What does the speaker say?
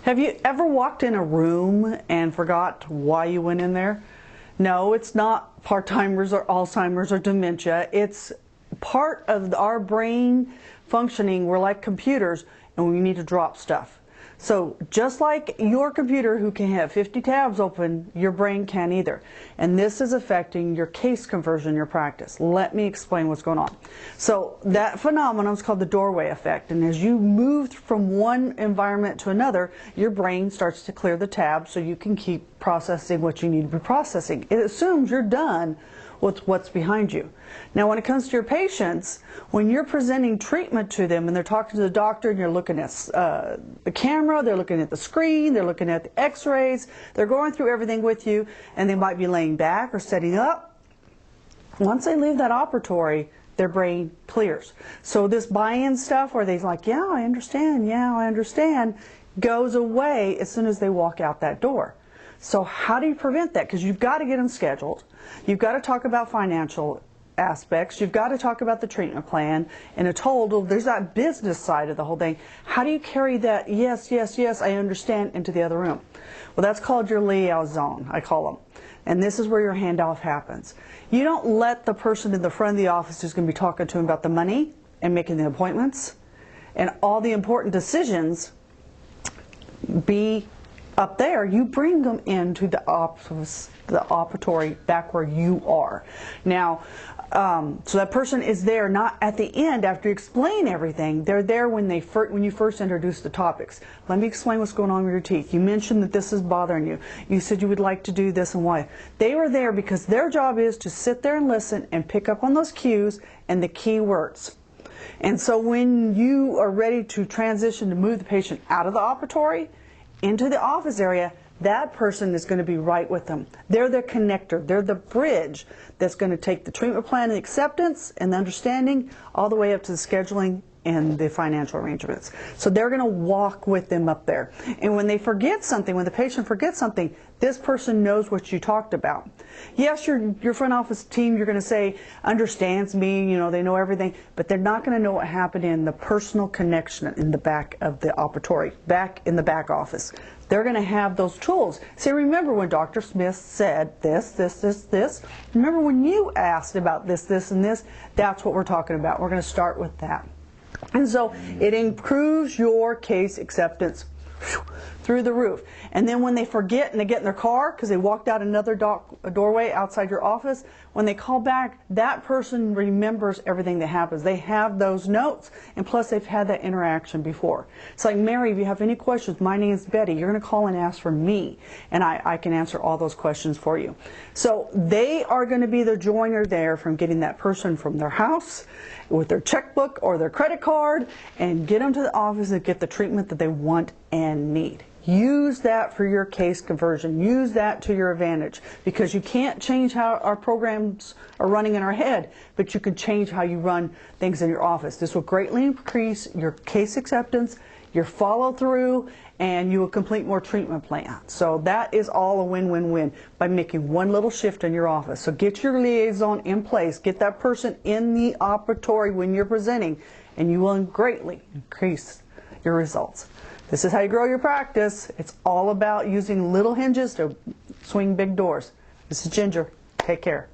Have you ever walked in a room and forgot why you went in there? No, it's not part-timers or Alzheimer's or dementia. It's part of our brain functioning. We're like computers and we need to drop stuff. So just like your computer who can have 50 tabs open, your brain can't either. And this is affecting your case conversion, your practice. Let me explain what's going on. So that phenomenon is called the doorway effect. And as you move from one environment to another, your brain starts to clear the tabs so you can keep processing what you need to be processing. It assumes you're done with what's behind you. Now when it comes to your patients, when you're presenting treatment to them and they're talking to the doctor and you're looking at the camera, they're looking at the screen, they're looking at the x-rays, they're going through everything with you, and they might be laying back or setting up. Once they leave that operatory, their brain clears. So this buy-in stuff where they're like, yeah, I understand, goes away as soon as they walk out that door. So how do you prevent that? Because you've got to get them scheduled. You've got to talk about financial aspects. You've got to talk about the treatment plan. And a total, there's that business side of the whole thing. How do you carry that, yes, I understand, into the other room? Well, that's called your liaison, I call them. And this is where your handoff happens. You don't let the person in the front of the office who's going to be talking to him about the money and making the appointments and all the important decisions be up there. You bring them into the office, the operatory, back where you are. Now, so that person is there not at the end after you explain everything. They're there when you first introduce the topics. Let me explain what's going on with your teeth. You mentioned that this is bothering you. You said you would like to do this and why. They were there because their job is to sit there and listen and pick up on those cues and the key words. And so when you are ready to transition to move the patient out of the operatory into the office area, that person is going to be right with them. They're the connector. They're the bridge that's going to take the treatment plan and the acceptance and the understanding all the way up to the scheduling and the financial arrangements. So they're going to walk with them up there. And when they forget something, when the patient forgets something, this person knows what you talked about. Yes, your front office team, you're going to say, understands me, you know, they know everything, but they're not going to know what happened in the personal connection in the back of the operatory, back in the back office. They're going to have those tools. Say, remember when Dr. Smith said this. Remember when you asked about this, and this? That's what we're talking about. We're going to start with that. And so it improves your case acceptance through the roof. And then when they forget and they get in their car because they walked out another doorway outside your office, when they call back, that person remembers everything that happens. They have those notes, and plus they've had that interaction before. It's like, Mary, if you have any questions, my name is Betty. You're going to call and ask for me, and I can answer all those questions for you. So they are going to be the joiner there from getting that person from their house with their checkbook or their credit card and get them to the office and get the treatment that they want and need. Use that for your case conversion. Use that to your advantage, because you can't change how our programs are running in our head, but you can change how you run things in your office. This will greatly increase your case acceptance, your follow-through, and you will complete more treatment plans. So that is all a win-win-win by making one little shift in your office. So get your liaison in place. Get that person in the operatory when you're presenting, and you will greatly increase your results. This is how you grow your practice. It's all about using little hinges to swing big doors. This is Ginger. Take care.